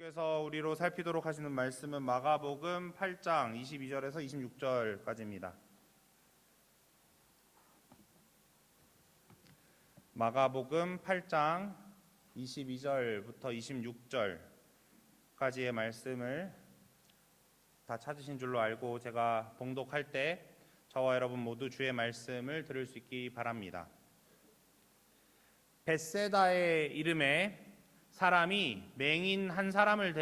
예수님께서 우리로 살피도록 하시는 말씀은 마가복음 8장 22절에서 26절까지입니다. 마가복음 8장 22절부터 26절까지의 말씀을 다 찾으신 줄로 알고 제가 봉독할 때 저와 여러분 모두 주의 말씀을 들을 수 있기 바랍니다. 벳세다의 이름에 사람들이 맹인 한 사람을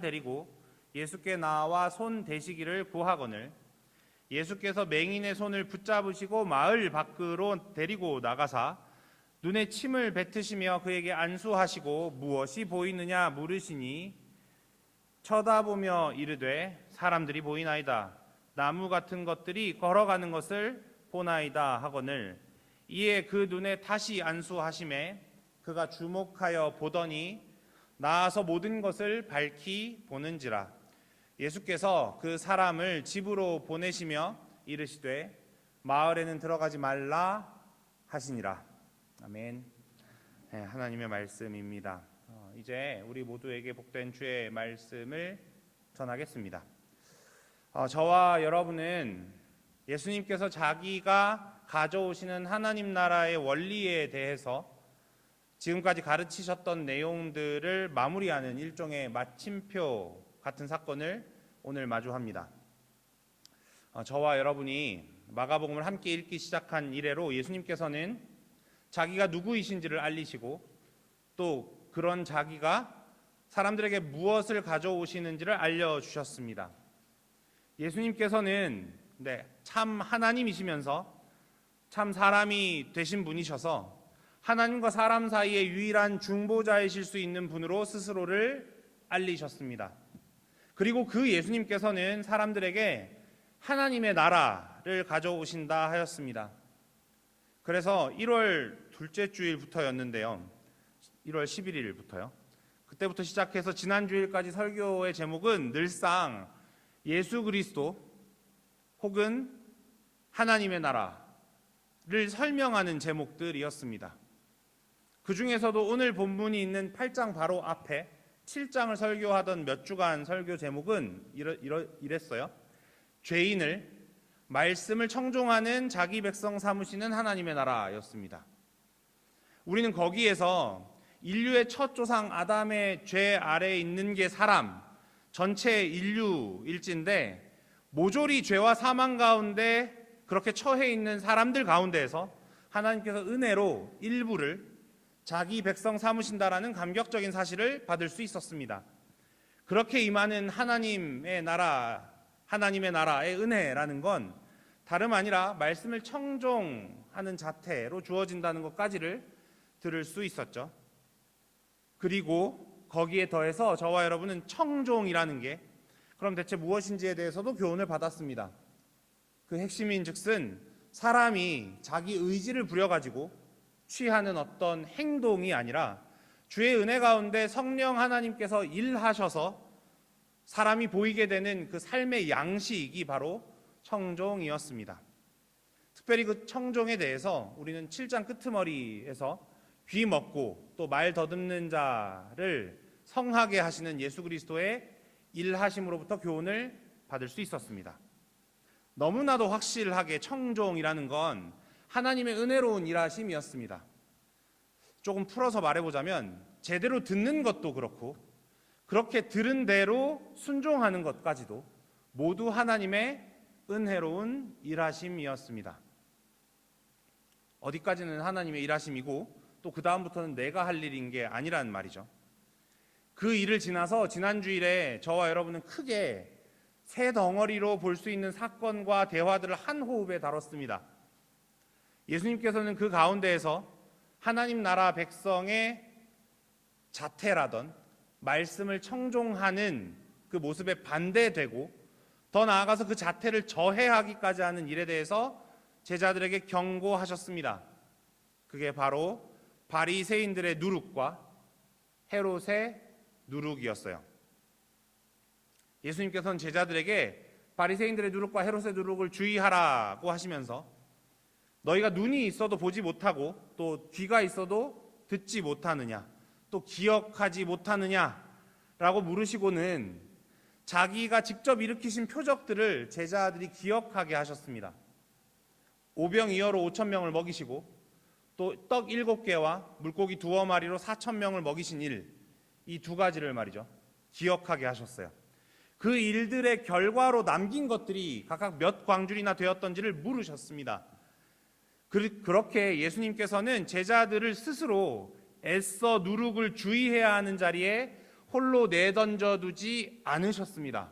데리고 예수께 나와 손 대시기를 구하거늘 예수께서 맹인의 손을 붙잡으시고 마을 밖으로 데리고 나가사 눈에 침을 뱉으시며 그에게 안수하시고 무엇이 보이느냐 물으시니 쳐다보며 이르되 사람들이 보이나이다. 나무 같은 것들이 걸어가는 것을 보나이다 하거늘 이에 그 눈에 다시 안수하심에 그가 주목하여 보더니 나아서 모든 것을 밝히 보는지라. 예수께서 그 사람을 집으로 보내시며 이르시되 마을에는 들어가지 말라 하시니라. 아멘. 네, 하나님의 말씀입니다. 이제 우리 모두에게 복된 주의 말씀을 전하겠습니다. 저와 여러분은 예수님께서 자기가 가져오시는 하나님 나라의 원리에 대해서 지금까지 가르치셨던 내용들을 마무리하는 일종의 마침표 같은 사건을 오늘 마주합니다. 저와 여러분이 마가복음을 함께 읽기 시작한 이래로 예수님께서는 자기가 누구이신지를 알리시고 또 그런 자기가 사람들에게 무엇을 가져오시는지를 알려주셨습니다. 예수님께서는 참 하나님이시면서 참 사람이 되신 분이셔서 하나님과 사람 사이의 유일한 중보자이실 수 있는 분으로 스스로를 알리셨습니다. 그리고 그 예수님께서는 사람들에게 하나님의 나라를 가져오신다 하였습니다. 그래서 1월 둘째 주일부터였는데요. 1월 11일부터요. 그때부터 시작해서 지난 주일까지 설교의 제목은 늘상 예수 그리스도 혹은 하나님의 나라를 설명하는 제목들이었습니다. 그 중에서도 오늘 본문이 있는 8장 바로 앞에 7장을 설교하던 몇 주간 설교 제목은 이랬어요. 죄인을 말씀을 청종하는 자기 백성 삼으시는 하나님의 나라였습니다. 우리는 거기에서 인류의 첫 조상 아담의 죄 아래에 있는 게 사람, 전체 인류일진데 모조리 죄와 사망 가운데 그렇게 처해 있는 사람들 가운데에서 하나님께서 은혜로 일부를 자기 백성 삼으신다라는 감격적인 사실을 받을 수 있었습니다. 그렇게 임하는 하나님의 나라의 은혜라는 건 다름 아니라 말씀을 청종하는 자태로 주어진다는 것까지를 들을 수 있었죠. 그리고 거기에 더해서 저와 여러분은 청종이라는 게 그럼 대체 무엇인지에 대해서도 교훈을 받았습니다. 그 핵심인 즉슨 사람이 자기 의지를 부려가지고 취하는 어떤 행동이 아니라 주의 은혜 가운데 성령 하나님께서 일하셔서 사람이 보이게 되는 그 삶의 양식이 바로 청종이었습니다. 특별히 그 청종에 대해서 우리는 7장 끄트머리에서 귀 먹고 또 말 더듬는 자를 성하게 하시는 예수 그리스도의 일하심으로부터 교훈을 받을 수 있었습니다. 너무나도 확실하게 청종이라는 건 하나님의 은혜로운 일하심이었습니다. 조금 풀어서 말해보자면 제대로 듣는 것도 그렇고 그렇게 들은 대로 순종하는 것까지도 모두 하나님의 은혜로운 일하심이었습니다. 어디까지는 하나님의 일하심이고 또 그 다음부터는 내가 할 일인 게 아니라는 말이죠. 그 일을 지나서 지난 주일에 저와 여러분은 크게 세 덩어리로 볼 수 있는 사건과 대화들을 한 호흡에 다뤘습니다. 예수님께서는 그 가운데에서 하나님 나라 백성의 자태라던 말씀을 청종하는 그 모습에 반대되고 더 나아가서 그 자태를 저해하기까지 하는 일에 대해서 제자들에게 경고하셨습니다. 그게 바로 바리새인들의 누룩과 헤롯의 누룩이었어요. 예수님께서는 제자들에게 바리새인들의 누룩과 헤롯의 누룩을 주의하라고 하시면서 너희가 눈이 있어도 보지 못하고 또 귀가 있어도 듣지 못하느냐, 또 기억하지 못하느냐라고 물으시고는 자기가 직접 일으키신 표적들을 제자들이 기억하게 하셨습니다. 오병이어로 5천 명을 먹이시고 또 떡 7개와 물고기 2마리로 4천 명을 먹이신 일, 이 두 가지를 말이죠, 기억하게 하셨어요. 그 일들의 결과로 남긴 것들이 각각 몇 광줄이나 되었던지를 물으셨습니다. 그렇게 예수님께서는 제자들을 스스로 애써 누룩을 주의해야 하는 자리에 홀로 내던져 두지 않으셨습니다.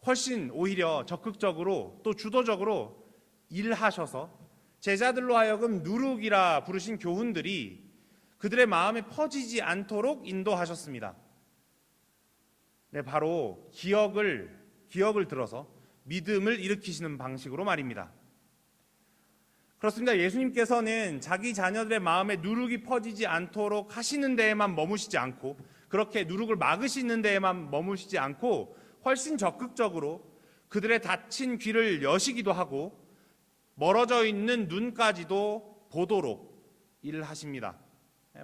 훨씬 오히려 적극적으로 또 주도적으로 일하셔서 제자들로 하여금 누룩이라 부르신 교훈들이 그들의 마음에 퍼지지 않도록 인도하셨습니다. 네, 바로 기억을 들어서 믿음을 일으키시는 방식으로 말입니다. 그렇습니다. 예수님께서는 자기 자녀들의 마음에 누룩이 퍼지지 않도록 하시는 데에만 머무시지 않고, 그렇게 누룩을 막으시는 데에만 머무시지 않고 훨씬 적극적으로 그들의 닫힌 귀를 여시기도 하고 멀어져 있는 눈까지도 보도록 일을 하십니다.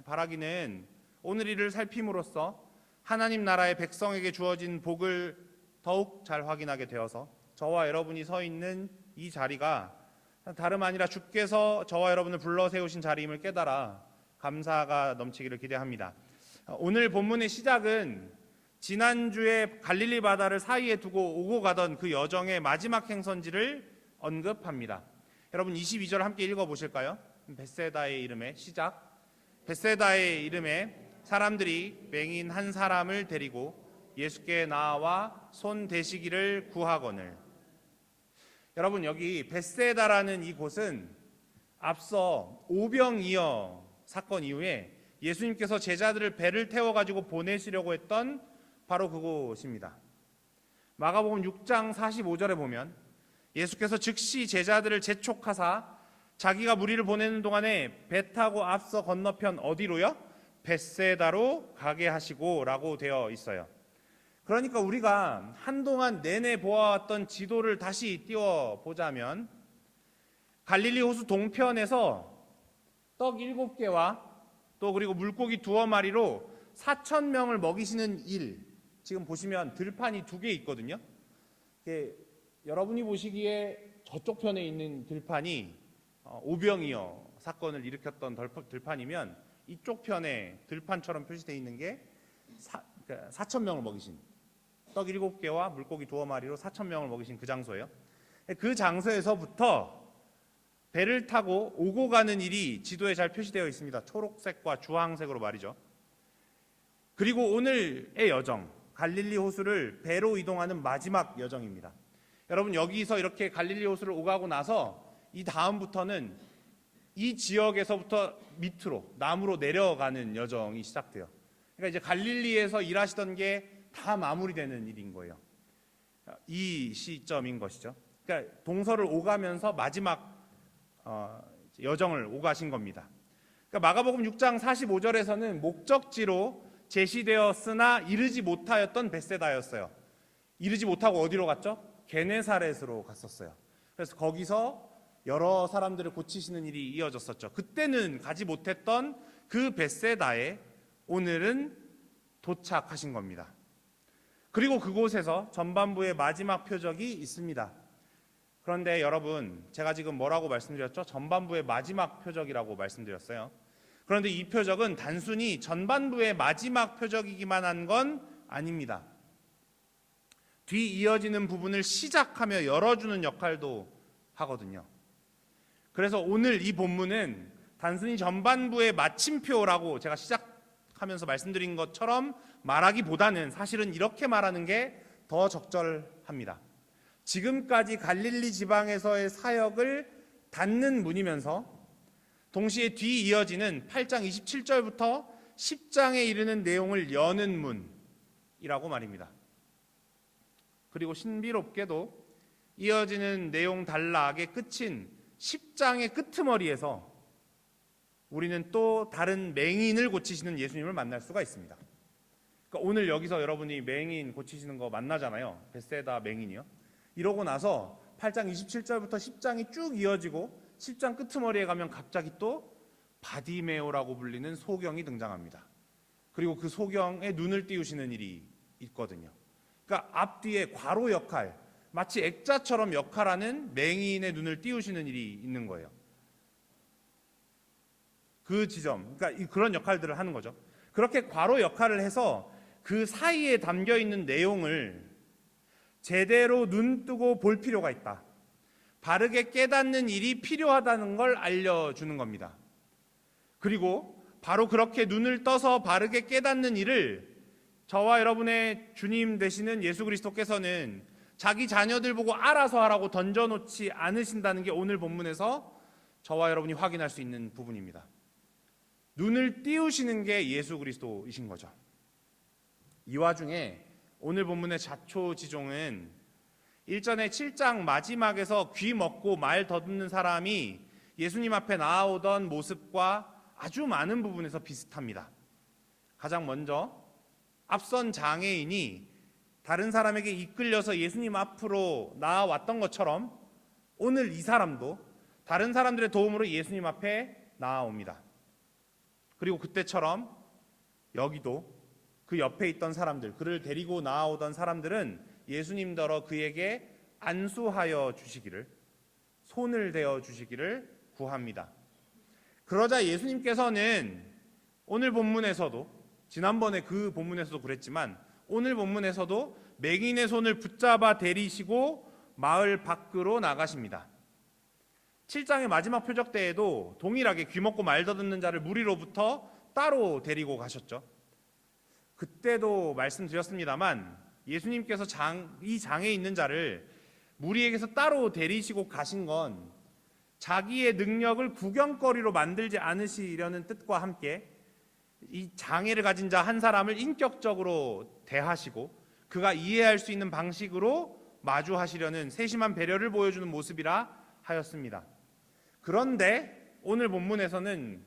바라기는 오늘 이를 살핌으로써 하나님 나라의 백성에게 주어진 복을 더욱 잘 확인하게 되어서 저와 여러분이 서 있는 이 자리가 다름 아니라 주께서 저와 여러분을 불러 세우신 자리임을 깨달아 감사가 넘치기를 기대합니다. 오늘 본문의 시작은 지난주에 갈릴리 바다를 사이에 두고 오고 가던 그 여정의 마지막 행선지를 언급합니다. 여러분 22절 함께 읽어보실까요? 벳세다의 이름의 시작. 벳세다의 이름에 사람들이 맹인 한 사람을 데리고 예수께 나와 손 대시기를 구하거늘. 여러분 여기 벳세다라는 이곳은 앞서 오병이어 사건 이후에 예수님께서 제자들을 배를 태워가지고 보내시려고 했던 바로 그곳입니다. 마가복음 6장 45절에 보면 예수께서 즉시 제자들을 재촉하사 자기가 무리를 보내는 동안에 배 타고 앞서 건너편 어디로요? 벳세다로 가게 하시고 라고 되어 있어요. 그러니까 우리가 한동안 내내 보아왔던 지도를 다시 띄워보자면 갈릴리 호수 동편에서 떡 7개와 또 그리고 물고기 2마리로 4천 명을 먹이시는 일, 지금 보시면 들판이 2개 있거든요. 여러분이 보시기에 저쪽 편에 있는 들판이 오병이어 사건을 일으켰던 들판이면 이쪽 편에 들판처럼 표시되어 있는 게 4천 명을 먹이신, 떡 7개와 물고기 2마리로 4천 명을 먹이신 그 장소예요. 그 장소에서부터 배를 타고 오고 가는 일이 지도에 잘 표시되어 있습니다. 초록색과 주황색으로 말이죠. 그리고 오늘의 여정, 갈릴리 호수를 배로 이동하는 마지막 여정입니다. 여러분 여기서 이렇게 갈릴리 호수를 오가고 나서 이 다음부터는 이 지역에서부터 밑으로 남으로 내려가는 여정이 시작돼요. 그러니까 이제 갈릴리에서 일하시던 게 다 마무리되는 일인 거예요. 이 시점인 것이죠. 그러니까 동서를 오가면서 마지막 여정을 오가신 겁니다. 그러니까 마가복음 6장 45절에서는 목적지로 제시되었으나 이르지 못하였던 벳세다였어요. 이르지 못하고 어디로 갔죠? 게네사렛으로 갔었어요. 그래서 거기서 여러 사람들을 고치시는 일이 이어졌었죠. 그때는 가지 못했던 그 벳세다에 오늘은 도착하신 겁니다. 그리고 그곳에서 전반부의 마지막 표적이 있습니다. 그런데 여러분, 제가 지금 뭐라고 말씀드렸죠? 전반부의 마지막 표적이라고 말씀드렸어요. 그런데 이 표적은 단순히 전반부의 마지막 표적이기만 한 건 아닙니다. 뒤 이어지는 부분을 시작하며 열어주는 역할도 하거든요. 그래서 오늘 이 본문은 단순히 전반부의 마침표라고 제가 시작하면서 말씀드린 것처럼 말하기보다는 사실은 이렇게 말하는 게 더 적절합니다. 지금까지 갈릴리 지방에서의 사역을 닫는 문이면서 동시에 뒤 이어지는 8장 27절부터 10장에 이르는 내용을 여는 문이라고 말입니다. 그리고 신비롭게도 이어지는 내용 단락의 끝인 10장의 끄트머리에서 우리는 또 다른 맹인을 고치시는 예수님을 만날 수가 있습니다. 그러니까 오늘 여기서 여러분이 맹인 고치시는 거 만나잖아요. 벳세다 맹인이요. 이러고 나서 8장 27절부터 10장이 쭉 이어지고 10장 끄트머리에 가면 갑자기 또 바디메오라고 불리는 소경이 등장합니다. 그리고 그 소경의 눈을 띄우시는 일이 있거든요. 그러니까 앞뒤에 괄호 역할, 마치 액자처럼 역할하는 맹인의 눈을 띄우시는 일이 있는 거예요. 그 지점, 그러니까 그런 역할들을 하는 거죠. 그렇게 괄호 역할을 해서 그 사이에 담겨 있는 내용을 제대로 눈 뜨고 볼 필요가 있다. 바르게 깨닫는 일이 필요하다는 걸 알려주는 겁니다. 그리고 바로 그렇게 눈을 떠서 바르게 깨닫는 일을 저와 여러분의 주님 되시는 예수 그리스도께서는 자기 자녀들 보고 알아서 하라고 던져놓지 않으신다는 게 오늘 본문에서 저와 여러분이 확인할 수 있는 부분입니다. 눈을 띄우시는 게 예수 그리스도이신 거죠. 이 와중에 오늘 본문의 자초지종은 일전에 7장 마지막에서 귀 먹고 말 더듬는 사람이 예수님 앞에 나아오던 모습과 아주 많은 부분에서 비슷합니다. 가장 먼저 앞선 장애인이 다른 사람에게 이끌려서 예수님 앞으로 나아왔던 것처럼 오늘 이 사람도 다른 사람들의 도움으로 예수님 앞에 나아옵니다. 그리고 그때처럼 여기도 그 옆에 있던 사람들, 그를 데리고 나아오던 사람들은 예수님더러 그에게 안수하여 주시기를, 손을 대어 주시기를 구합니다. 그러자 예수님께서는 오늘 본문에서도, 지난번에 그 본문에서도 그랬지만 오늘 본문에서도 맹인의 손을 붙잡아 데리시고 마을 밖으로 나가십니다. 7장의 마지막 표적 때에도 동일하게 귀 먹고 말 더듬는 자를 무리로부터 따로 데리고 가셨죠. 그때도 말씀드렸습니다만 예수님께서 이 장에 있는 자를 무리에게서 따로 데리시고 가신 건 자기의 능력을 구경거리로 만들지 않으시려는 뜻과 함께 이 장애를 가진 자 한 사람을 인격적으로 대하시고 그가 이해할 수 있는 방식으로 마주하시려는 세심한 배려를 보여주는 모습이라 하였습니다. 그런데 오늘 본문에서는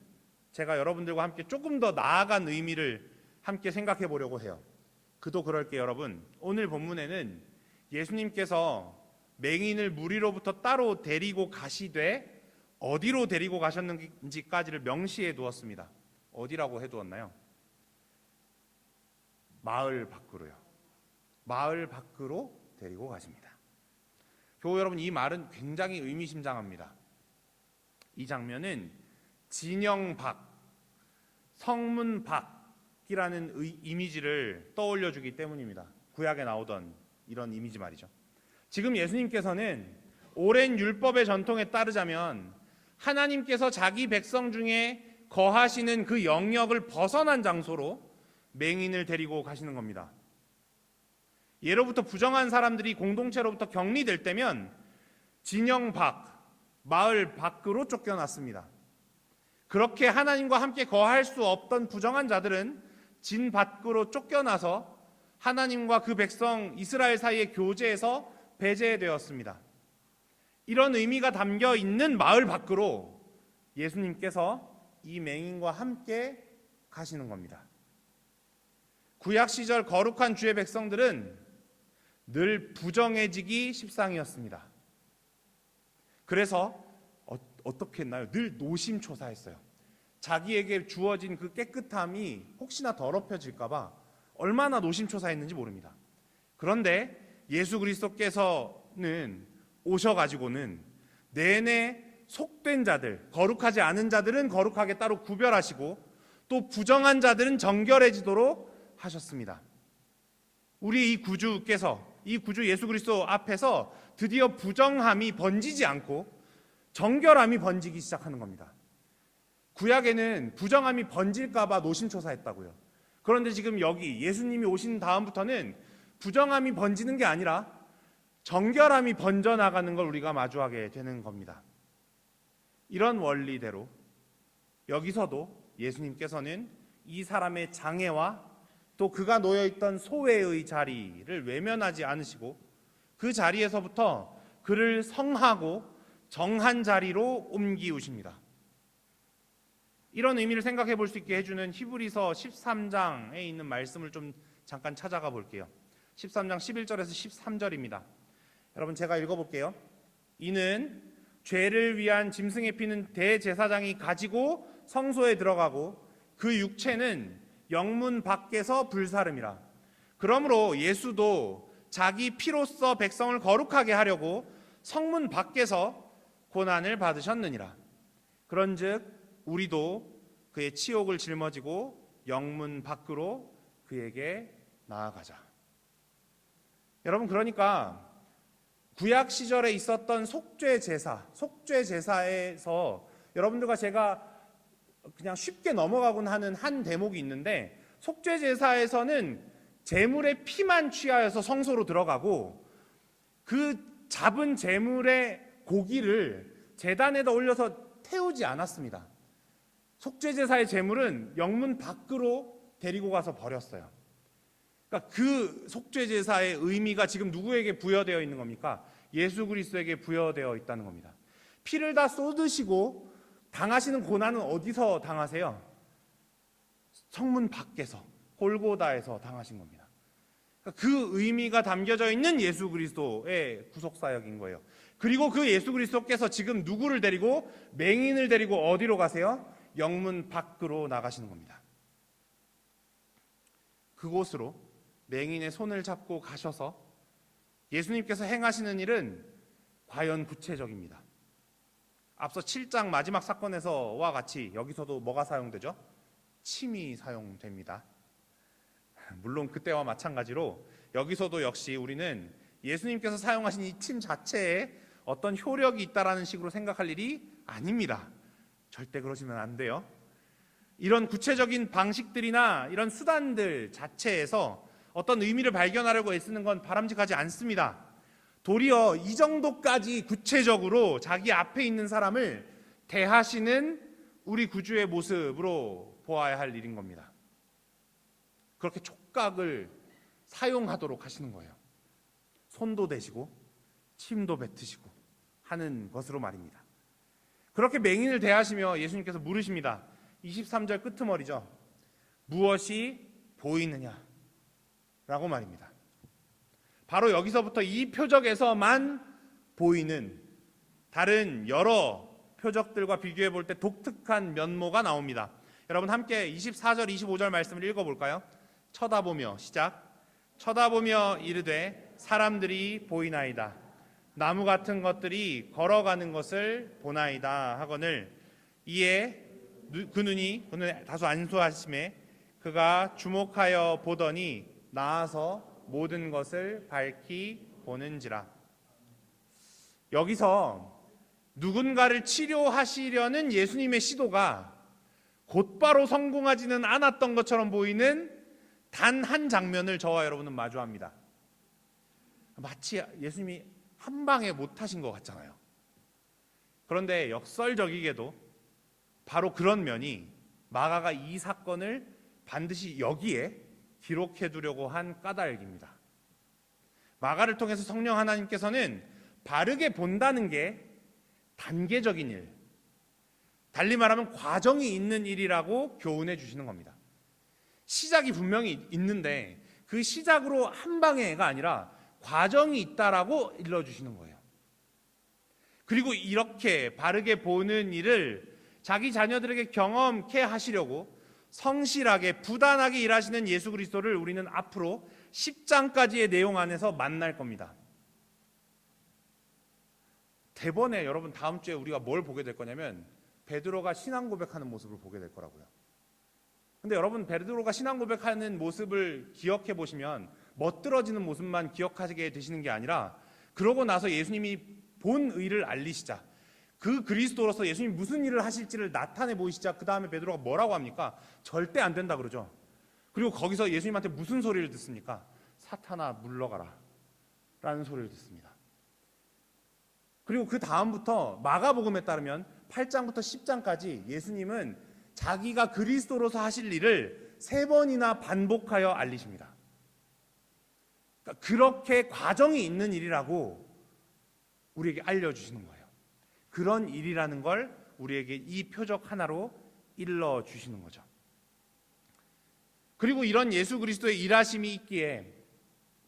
제가 여러분들과 함께 조금 더 나아간 의미를 함께 생각해 보려고 해요. 그도 그럴게요, 여러분. 오늘 본문에는 예수님께서 맹인을 무리로부터 따로 데리고 가시되 어디로 데리고 가셨는지까지를 명시해 두었습니다. 어디라고 해두었나요? 마을 밖으로요. 마을 밖으로 데리고 가십니다. 교우 여러분, 이 말은 굉장히 의미심장합니다. 이 장면은 진영 밖, 성문 밖이라는 이미지를 떠올려 주기 때문입니다. 구약에 나오던 이런 이미지 말이죠. 지금 예수님께서는 오랜 율법의 전통에 따르자면 하나님께서 자기 백성 중에 거하시는 그 영역을 벗어난 장소로 맹인을 데리고 가시는 겁니다. 예로부터 부정한 사람들이 공동체로부터 격리될 때면 진영 밖, 마을 밖으로 쫓겨났습니다. 그렇게 하나님과 함께 거할 수 없던 부정한 자들은 진 밖으로 쫓겨나서 하나님과 그 백성 이스라엘 사이의 교제에서 배제되었습니다. 이런 의미가 담겨 있는 마을 밖으로 예수님께서 이 맹인과 함께 가시는 겁니다. 구약 시절 거룩한 주의 백성들은 늘 부정해지기 십상이었습니다. 그래서 어떻게 했나요? 늘 노심초사했어요. 자기에게 주어진 그 깨끗함이 혹시나 더럽혀질까 봐 얼마나 노심초사했는지 모릅니다. 그런데 예수 그리스도께서는 오셔가지고는 내내 속된 자들, 거룩하지 않은 자들은 거룩하게 따로 구별하시고 또 부정한 자들은 정결해지도록 하셨습니다. 우리 이 구주께서, 이 구주 예수 그리스도 앞에서 드디어 부정함이 번지지 않고 정결함이 번지기 시작하는 겁니다. 구약에는 부정함이 번질까 봐 노심초사했다고요. 그런데 지금 여기 예수님이 오신 다음부터는 부정함이 번지는 게 아니라 정결함이 번져나가는 걸 우리가 마주하게 되는 겁니다. 이런 원리대로 여기서도 예수님께서는 이 사람의 장애와 또 그가 놓여있던 소외의 자리를 외면하지 않으시고 그 자리에서부터 그를 성하고 정한 자리로 옮기우십니다. 이런 의미를 생각해 볼 수 있게 해주는 히브리서 13장에 있는 말씀을 좀 잠깐 찾아가 볼게요. 13장 11절에서 13절입니다. 여러분 제가 읽어볼게요. 이는 죄를 위한 짐승의 피는 대제사장이 가지고 성소에 들어가고 그 육체는 영문 밖에서 불사름이라. 그러므로 예수도 자기 피로써 백성을 거룩하게 하려고 성문 밖에서 고난을 받으셨느니라. 그런즉 우리도 그의 치욕을 짊어지고 영문 밖으로 그에게 나아가자. 여러분, 그러니까 구약 시절에 있었던 속죄 제사에서 여러분들과 제가 그냥 쉽게 넘어가곤 하는 한 대목이 있는데, 속죄 제사에서는 제물의 피만 취하여서 성소로 들어가고 그 잡은 제물의 고기를 제단에다 올려서 태우지 않았습니다. 속죄 제사의 제물은 영문 밖으로 데리고 가서 버렸어요. 그러니까 그 속죄 제사의 의미가 지금 누구에게 부여되어 있는 겁니까? 예수 그리스도에게 부여되어 있다는 겁니다. 피를 다 쏟으시고 당하시는 고난은 어디서 당하세요? 성문 밖에서, 골고다에서 당하신 겁니다. 그러니까 그 의미가 담겨져 있는 예수 그리스도의 구속 사역인 거예요. 그리고 그 예수 그리스도께서 지금 누구를 데리고, 맹인을 데리고 어디로 가세요? 영문 밖으로 나가시는 겁니다. 그곳으로 맹인의 손을 잡고 가셔서 예수님께서 행하시는 일은 구체적입니다. 앞서 7장 마지막 사건에서와 같이 여기서도 뭐가 사용되죠? 침이 사용됩니다. 물론 그때와 마찬가지로 여기서도 역시 우리는 예수님께서 사용하신 이 침 자체에 어떤 효력이 있다라는 식으로 생각할 일이 아닙니다. 절대 그러시면 안 돼요. 이런 구체적인 방식들이나 이런 수단들 자체에서 어떤 의미를 발견하려고 애쓰는 건 바람직하지 않습니다. 도리어 이 정도까지 구체적으로 자기 앞에 있는 사람을 대하시는 우리 구주의 모습으로 보아야 할 일인 겁니다. 그렇게 촉각을 사용하도록 하시는 거예요. 손도 대시고 침도 뱉으시고 하는 것으로 말입니다. 그렇게 맹인을 대하시며 예수님께서 물으십니다. 23절 끄트머리죠. 무엇이 보이느냐? 라고 말입니다. 바로 여기서부터 이 표적에서만 보이는 다른 여러 표적들과 비교해 볼 때 독특한 면모가 나옵니다. 여러분 함께 24절 25절 말씀을 읽어볼까요? 쳐다보며, 시작. 쳐다보며 이르되 사람들이 보이나이다. 나무 같은 것들이 걸어가는 것을 보나이다 하거늘 이에 그 눈이 다소 안수하심에 그가 주목하여 보더니 나아서 모든 것을 밝히 보는지라. 여기서 누군가를 치료하시려는 예수님의 시도가 곧바로 성공하지는 않았던 것처럼 보이는 단 한 장면을 저와 여러분은 마주합니다. 마치 예수님이 한 방에 못하신 것 같잖아요. 그런데 역설적이게도 바로 그런 면이 마가가 이 사건을 반드시 여기에 기록해 두려고 한 까닭입니다. 마가를 통해서 성령 하나님께서는 바르게 본다는 게 단계적인 일, 달리 말하면 과정이 있는 일이라고 교훈해 주시는 겁니다. 시작이 분명히 있는데 그 시작으로 한 방에가 아니라 과정이 있다라고 일러주시는 거예요. 그리고 이렇게 바르게 보는 일을 자기 자녀들에게 경험케 하시려고 성실하게 부단하게 일하시는 예수 그리스도를 우리는 앞으로 10장까지의 내용 안에서 만날 겁니다. 대번에 여러분 다음 주에 우리가 뭘 보게 될 거냐면 베드로가 신앙 고백하는 모습을 보게 될 거라고요. 근데 여러분 베드로가 신앙 고백하는 모습을 기억해 보시면 멋들어지는 모습만 기억하게 되시는 게 아니라 그러고 나서 예수님이 본 의를 알리시자, 그 그리스도로서 예수님이 무슨 일을 하실지를 나타내 보이시자 그 다음에 베드로가 뭐라고 합니까? 절대 안 된다 그러죠. 그리고 거기서 예수님한테 무슨 소리를 듣습니까? 사탄아 물러가라 라는 소리를 듣습니다. 그리고 그 다음부터 마가복음에 따르면 8장부터 10장까지 예수님은 자기가 그리스도로서 하실 일을 3번이나 반복하여 알리십니다. 그러니까 그렇게 과정이 있는 일이라고 우리에게 알려주시는 거예요. 그런 일이라는 걸 우리에게 이 표적 하나로 일러주시는 거죠. 그리고 이런 예수 그리스도의 일하심이 있기에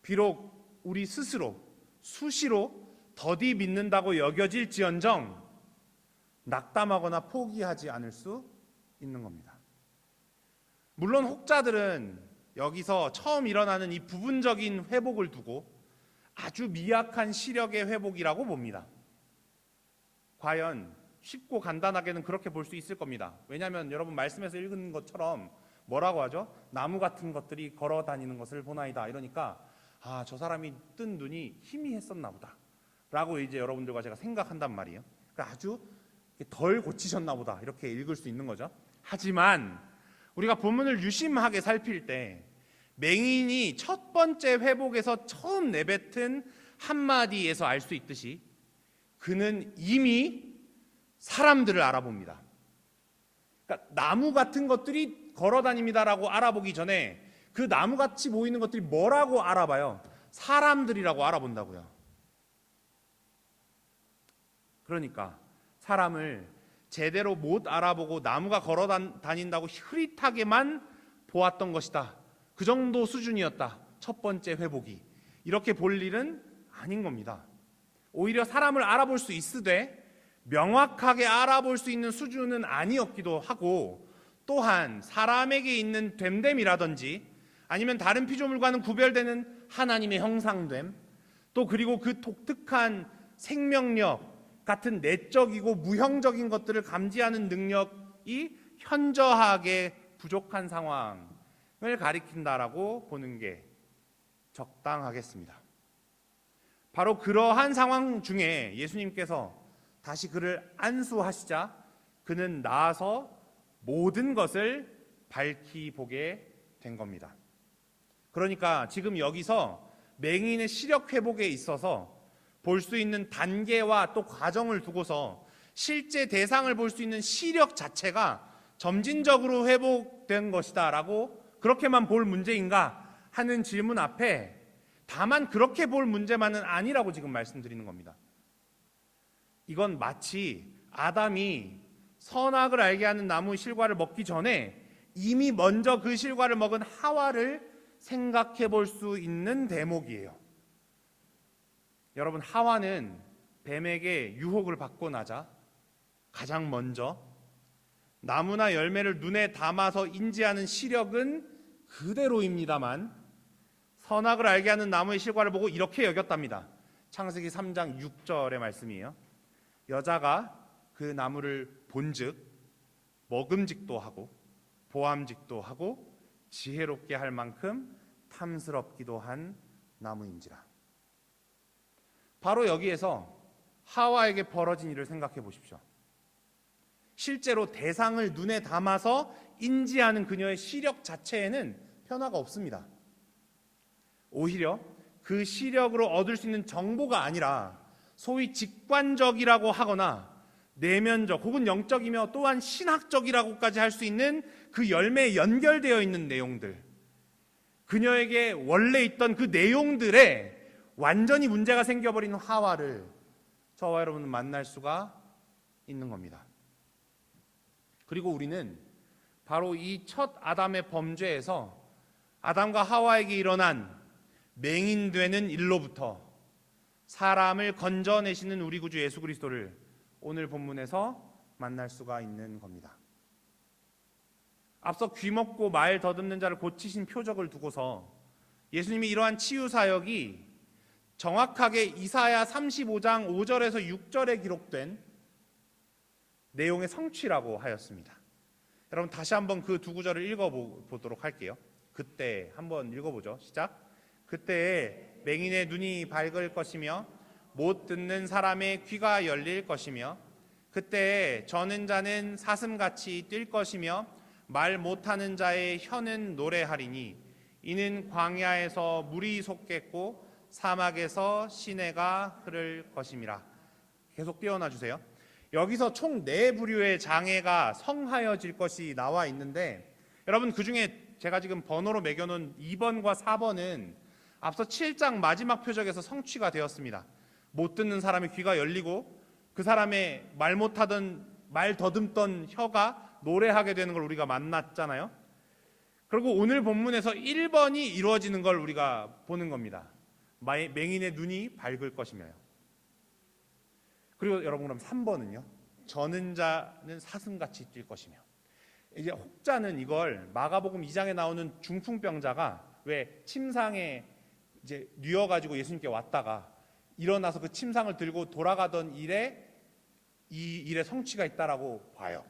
비록 우리 스스로 수시로 더디 믿는다고 여겨질지언정 낙담하거나 포기하지 않을 수 있는 겁니다. 물론 혹자들은 여기서 처음 일어나는 이 부분적인 회복을 두고 아주 미약한 시력의 회복이라고 봅니다. 과연 쉽고 간단하게는 그렇게 볼 수 있을 겁니다. 왜냐하면 여러분 말씀에서 읽은 것처럼 뭐라고 하죠? 나무 같은 것들이 걸어 다니는 것을 보나이다. 이러니까 저 사람이 뜬 눈이 희미했었나 보다 라고 이제 여러분들과 제가 생각한단 말이에요. 그러니까 아주 덜 고치셨나 보다 이렇게 읽을 수 있는 거죠. 하지만 우리가 본문을 유심하게 살필 때 맹인이 첫 번째 회복에서 처음 내뱉은 한마디에서 알 수 있듯이 그는 이미 사람들을 알아봅니다. 그러니까 나무 같은 것들이 걸어다닙니다라고 알아보기 전에 그 나무같이 보이는 것들이 뭐라고 알아봐요? 사람들이라고 알아본다고요. 그러니까 사람을 제대로 못 알아보고 나무가 걸어다닌다고 흐릿하게만 보았던 것이다. 그 정도 수준이었다. 첫 번째 회복이. 이렇게 볼 일은 아닌 겁니다. 오히려 사람을 알아볼 수 있으되 명확하게 알아볼 수 있는 수준은 아니었기도 하고, 또한 사람에게 있는 됨됨이라든지 아니면 다른 피조물과는 구별되는 하나님의 형상됨, 또 그리고 그 독특한 생명력 같은 내적이고 무형적인 것들을 감지하는 능력이 현저하게 부족한 상황을 가리킨다라고 보는 게 적당하겠습니다. 바로 그러한 상황 중에 예수님께서 다시 그를 안수하시자 그는 나아서 모든 것을 밝히 보게 된 겁니다. 그러니까 지금 여기서 맹인의 시력 회복에 있어서 볼 수 있는 단계와 또 과정을 두고서 실제 대상을 볼 수 있는 시력 자체가 점진적으로 회복된 것이다 라고 그렇게만 볼 문제인가 하는 질문 앞에 다만 그렇게 볼 문제만은 아니라고 지금 말씀드리는 겁니다. 이건 마치 아담이 선악을 알게 하는 나무 실과를 먹기 전에 이미 먼저 그 실과를 먹은 하와를 생각해 볼 수 있는 대목이에요. 여러분, 하와는 뱀에게 유혹을 받고 나자 가장 먼저 나무나 열매를 눈에 담아서 인지하는 시력은 그대로입니다만 선악을 알게 하는 나무의 실과를 보고 이렇게 여겼답니다. 창세기 3장 6절의 말씀이에요. 여자가 그 나무를 본즉 먹음직도 하고 보암직도 하고 지혜롭게 할 만큼 탐스럽기도 한 나무인지라. 바로 여기에서 하와에게 벌어진 일을 생각해 보십시오. 실제로 대상을 눈에 담아서 인지하는 그녀의 시력 자체에는 변화가 없습니다. 오히려 그 시력으로 얻을 수 있는 정보가 아니라 소위 직관적이라고 하거나 내면적 혹은 영적이며 또한 신학적이라고까지 할 수 있는 그 열매에 연결되어 있는 내용들, 그녀에게 원래 있던 그 내용들에 완전히 문제가 생겨버린 하와를 저와 여러분은 만날 수가 있는 겁니다. 그리고 우리는 바로 이 첫 아담의 범죄에서 아담과 하와에게 일어난 맹인되는 일로부터 사람을 건져내시는 우리 구주 예수 그리스도를 오늘 본문에서 만날 수가 있는 겁니다. 앞서 귀먹고 말 더듬는 자를 고치신 표적을 두고서 예수님이 이러한 치유 사역이 정확하게 이사야 35장 5절에서 6절에 기록된 내용의 성취라고 하였습니다. 여러분 다시 한번 그 두 구절을 읽어보도록 할게요. 그때 한번 읽어보죠. 시작. 그때에 맹인의 눈이 밝을 것이며 못 듣는 사람의 귀가 열릴 것이며 그때에 저는 자는 사슴같이 뛸 것이며 말 못하는 자의 혀는 노래하리니 이는 광야에서 물이 솟겠고 사막에서 시내가 흐를 것임이라. 계속 띄어놔 주세요. 여기서 총 4부류의 장애가 성하여질 것이 나와 있는데 여러분 그중에 제가 지금 번호로 매겨놓은 2번과 4번은 앞서 7장 마지막 표적에서 성취가 되었습니다. 못 듣는 사람의 귀가 열리고 그 사람의 말 못하던 말 더듬던 혀가 노래하게 되는 걸 우리가 만났잖아요. 그리고 오늘 본문에서 1번이 이루어지는 걸 우리가 보는 겁니다. 맹인의 눈이 밝을 것이며요. 그리고 여러분 그럼 3번은요. 저는 자는 사슴같이 뛸 것이며. 이제 혹자는 이걸 마가복음 2장에 나오는 중풍병자가 왜 침상에 이제 뉘어가지고 예수님께 왔다가 일어나서 그 침상을 들고 돌아가던 일에 이 일의 성취가 있다라고 봐요.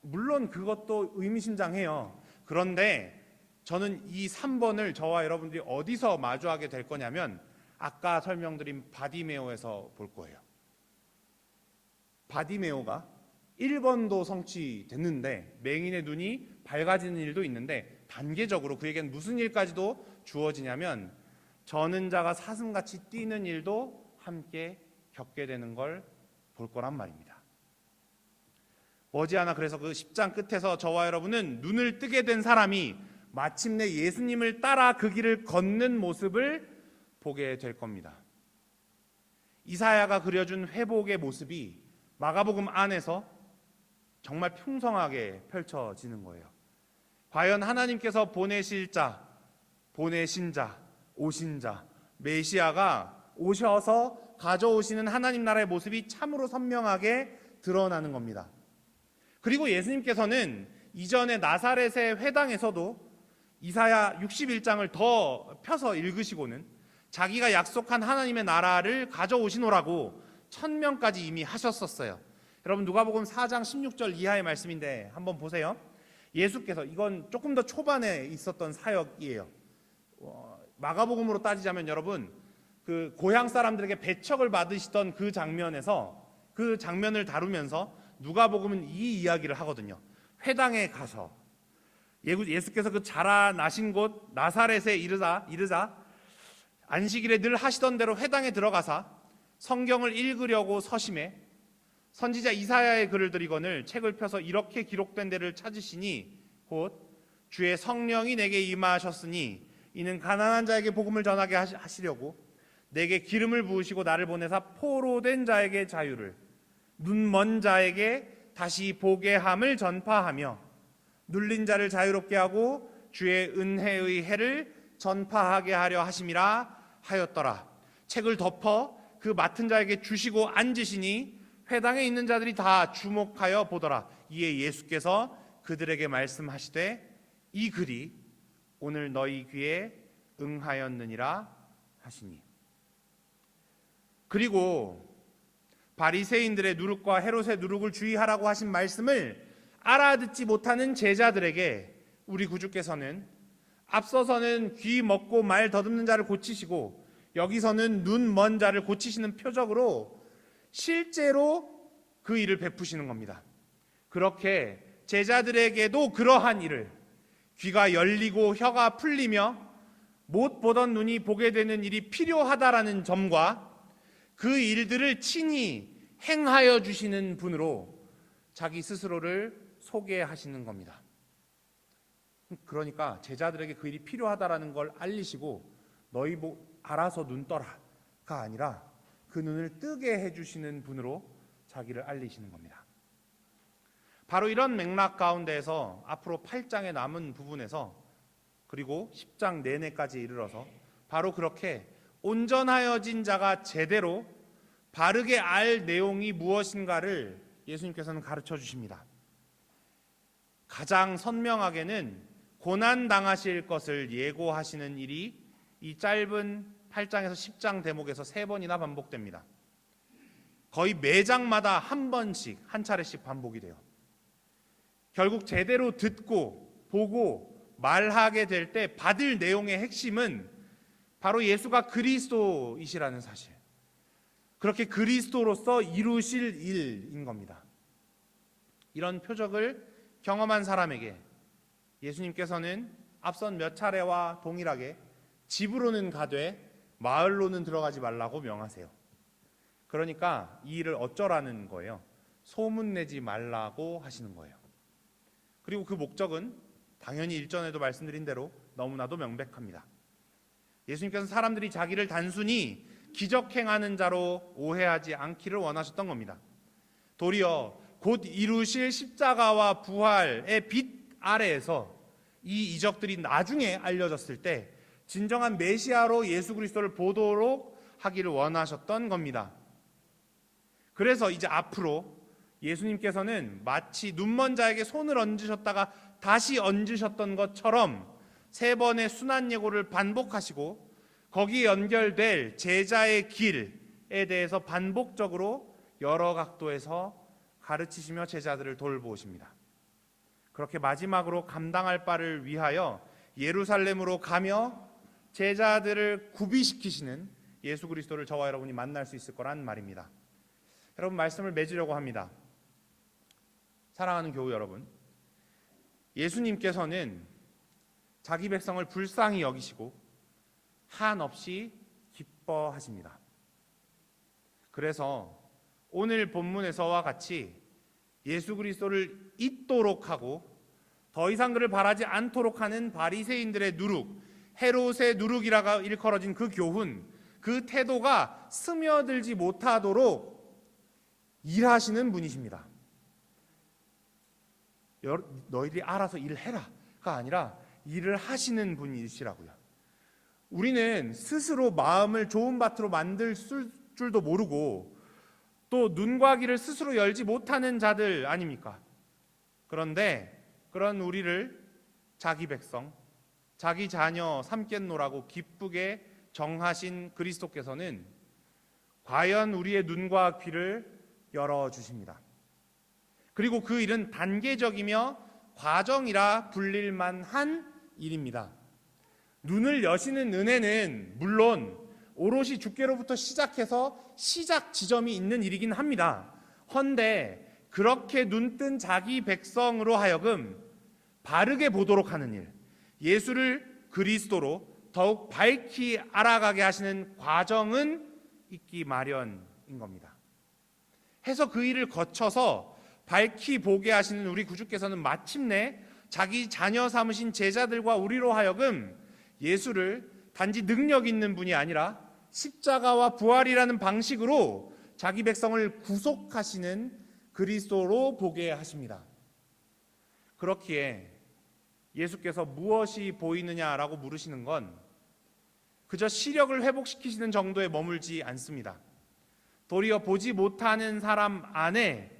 물론 그것도 의미심장해요. 그런데 저는 이 3번을 저와 여러분들이 어디서 마주하게 될 거냐면 아까 설명드린 바디메오에서 볼 거예요. 바디메오가 1번도 성취됐는데 맹인의 눈이 밝아지는 일도 있는데 단계적으로 그에겐 무슨 일까지도 주어지냐면 저는 자가 사슴같이 뛰는 일도 함께 겪게 되는 걸 볼 거란 말입니다. 머지않아 그래서 그 10장 끝에서 저와 여러분은 눈을 뜨게 된 사람이 마침내 예수님을 따라 그 길을 걷는 모습을 보게 될 겁니다. 이사야가 그려준 회복의 모습이 마가복음 안에서 정말 풍성하게 펼쳐지는 거예요. 과연 하나님께서 보내신 자, 오신 자, 메시아가 오셔서 가져오시는 하나님 나라의 모습이 참으로 선명하게 드러나는 겁니다. 그리고 예수님께서는 이전에 나사렛의 회당에서도 이사야 61장을 더 펴서 읽으시고는 자기가 약속한 하나님의 나라를 가져오시노라고 천명까지 이미 하셨었어요. 여러분 누가복음 4장 16절 이하의 말씀인데 한번 보세요. 예수께서, 이건 조금 더 초반에 있었던 사역이에요. 마가복음으로 따지자면 여러분 그 고향 사람들에게 배척을 받으시던 그 장면에서 그 장면을 다루면서 누가복음은 이 이야기를 하거든요. 회당에 가서 예수께서 그 자라나신 곳 나사렛에 이르자 안식일에 늘 하시던 대로 회당에 들어가사 성경을 읽으려고 서심해 선지자 이사야의 글을 들이거늘 책을 펴서 이렇게 기록된 데를 찾으시니 곧 주의 성령이 내게 임하셨으니 이는 가난한 자에게 복음을 전하게 하시려고 내게 기름을 부으시고 나를 보내사 포로된 자에게 자유를, 눈 먼 자에게 다시 보게 함을 전파하며 눌린 자를 자유롭게 하고 주의 은혜의 해를 전파하게 하려 하심이라 하였더라. 책을 덮어 그 맡은 자에게 주시고 앉으시니 회당에 있는 자들이 다 주목하여 보더라. 이에 예수께서 그들에게 말씀하시되 이 글이 오늘 너희 귀에 응하였느니라 하시니. 그리고 바리새인들의 누룩과 헤롯의 누룩을 주의하라고 하신 말씀을 알아듣지 못하는 제자들에게 우리 구주께서는 앞서서는 귀 먹고 말 더듬는 자를 고치시고 여기서는 눈 먼 자를 고치시는 표적으로 실제로 그 일을 베푸시는 겁니다. 그렇게 제자들에게도 그러한 일을, 귀가 열리고 혀가 풀리며 못 보던 눈이 보게 되는 일이 필요하다라는 점과 그 일들을 친히 행하여 주시는 분으로 자기 스스로를 소개하시는 겁니다. 그러니까 제자들에게 그 일이 필요하다라는 걸 알리시고 너희 알아서 눈 떠라가 아니라 그 눈을 뜨게 해주시는 분으로 자기를 알리시는 겁니다. 바로 이런 맥락 가운데에서 앞으로 8장의 남은 부분에서 그리고 10장 내내까지 이르러서 바로 그렇게 온전하여진 자가 제대로 바르게 알 내용이 무엇인가를 예수님께서는 가르쳐 주십니다. 가장 선명하게는 고난 당하실 것을 예고하시는 일이 이 짧은 8장에서 10장 대목에서 3번이나 반복됩니다. 거의 매장마다 한 번씩, 한 차례씩 반복이 돼요. 결국 제대로 듣고 보고 말하게 될 때 받을 내용의 핵심은 바로 예수가 그리스도이시라는 사실, 그렇게 그리스도로서 이루실 일인 겁니다. 이런 표적을 경험한 사람에게 예수님께서는 앞선 몇 차례와 동일하게 집으로는 가되 마을로는 들어가지 말라고 명하세요. 그러니까 이 일을 어쩌라는 거예요? 소문내지 말라고 하시는 거예요. 그리고 그 목적은 당연히 일전에도 말씀드린 대로 너무나도 명백합니다. 예수님께서는 사람들이 자기를 단순히 기적 행하는 자로 오해하지 않기를 원하셨던 겁니다. 도리어 곧 이루실 십자가와 부활의 빛 아래에서 이 이적들이 나중에 알려졌을 때 진정한 메시아로 예수 그리스도를 보도록 하기를 원하셨던 겁니다. 그래서 이제 앞으로 예수님께서는 마치 눈먼 자에게 손을 얹으셨다가 다시 얹으셨던 것처럼 3번의 순환 예고를 반복하시고 거기에 연결될 제자의 길에 대해서 반복적으로 여러 각도에서 가르치시며 제자들을 돌보십니다. 그렇게 마지막으로 감당할 바를 위하여 예루살렘으로 가며 제자들을 구비시키시는 예수 그리스도를 저와 여러분이 만날 수 있을 거란 말입니다. 여러분, 말씀을 맺으려고 합니다. 사랑하는 교우 여러분, 예수님께서는 자기 백성을 불쌍히 여기시고 한없이 기뻐하십니다. 그래서 오늘 본문에서와 같이 예수 그리스도를 잊도록 하고 더 이상 그를 바라지 않도록 하는 바리새인들의 누룩, 헤롯의 누룩이라가 일컬어진 그 교훈, 그 태도가 스며들지 못하도록 일하시는 분이십니다. 너희들이 알아서 일해라가 아니라 일을 하시는 분이시라고요. 우리는 스스로 마음을 좋은 밭으로 만들 줄도 모르고 또 눈과 귀를 스스로 열지 못하는 자들 아닙니까? 그런데 그런 우리를 자기 백성, 자기 자녀 삼겠노라고 기쁘게 정하신 그리스도께서는 과연 우리의 눈과 귀를 열어주십니다. 그리고 그 일은 단계적이며 과정이라 불릴만한 일입니다. 눈을 여시는 은혜는 물론 오롯이 주께로부터 시작해서 시작 지점이 있는 일이긴 합니다. 헌데 그렇게 눈뜬 자기 백성으로 하여금 바르게 보도록 하는 일, 예수를 그리스도로 더욱 밝히 알아가게 하시는 과정은 있기 마련인 겁니다. 해서 그 일을 거쳐서 밝히 보게 하시는 우리 구주께서는 마침내 자기 자녀 삼으신 제자들과 우리로 하여금 예수를 단지 능력 있는 분이 아니라 십자가와 부활이라는 방식으로 자기 백성을 구속하시는 그리스도로 보게 하십니다. 그렇기에 예수께서 무엇이 보이느냐라고 물으시는 건 그저 시력을 회복시키시는 정도에 머물지 않습니다. 도리어 보지 못하는 사람 안에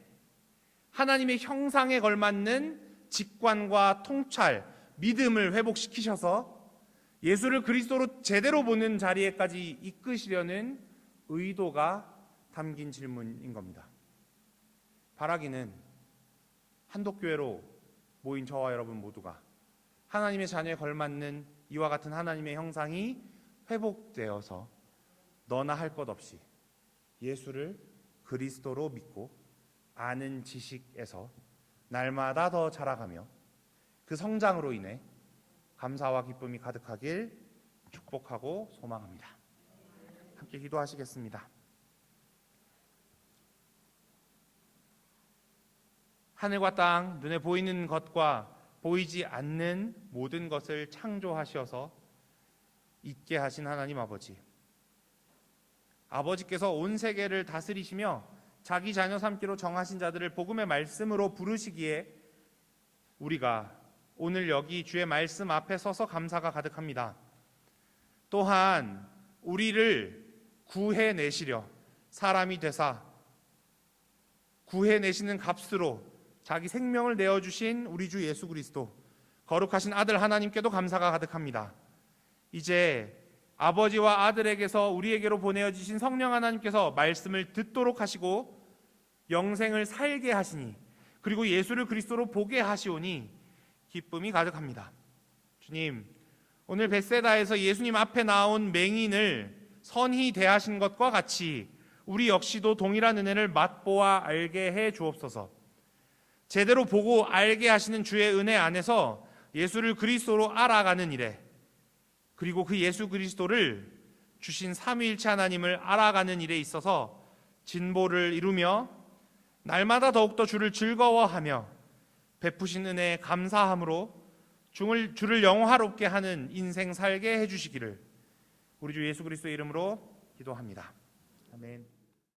하나님의 형상에 걸맞는 직관과 통찰, 믿음을 회복시키셔서 예수를 그리스도로 제대로 보는 자리에까지 이끄시려는 의도가 담긴 질문인 겁니다. 바라기는 한독교회로 모인 저와 여러분 모두가 하나님의 자녀에 걸맞는 이와 같은 하나님의 형상이 회복되어서 너나 할 것 없이 예수를 그리스도로 믿고 아는 지식에서 날마다 더 자라가며 그 성장으로 인해 감사와 기쁨이 가득하길 축복하고 소망합니다. 함께 기도하시겠습니다. 하늘과 땅, 눈에 보이는 것과 보이지 않는 모든 것을 창조하셔서 있게 하신 하나님 아버지, 아버지께서 온 세계를 다스리시며 자기 자녀 삼기로 정하신 자들을 복음의 말씀으로 부르시기에 우리가 오늘 여기 주의 말씀 앞에 서서 감사가 가득합니다. 또한 우리를 구해내시려 사람이 되사 구해내시는 값으로 자기 생명을 내어주신 우리 주 예수 그리스도, 거룩하신 아들 하나님께도 감사가 가득합니다. 이제 아버지와 아들에게서 우리에게로 보내어지신 성령 하나님께서 말씀을 듣도록 하시고 영생을 살게 하시니, 그리고 예수를 그리스도로 보게 하시오니 기쁨이 가득합니다. 주님, 오늘 벳세다에서 예수님 앞에 나온 맹인을 선히 대하신 것과 같이 우리 역시도 동일한 은혜를 맛보아 알게 해 주옵소서. 제대로 보고 알게 하시는 주의 은혜 안에서 예수를 그리스도로 알아가는 일에, 그리고 그 예수 그리스도를 주신 삼위일체 하나님을 알아가는 일에 있어서 진보를 이루며 날마다 더욱더 주를 즐거워하며 베푸신 은혜에 감사함으로 주를 영화롭게 하는 인생 살게 해주시기를 우리 주 예수 그리스도의 이름으로 기도합니다. 아멘.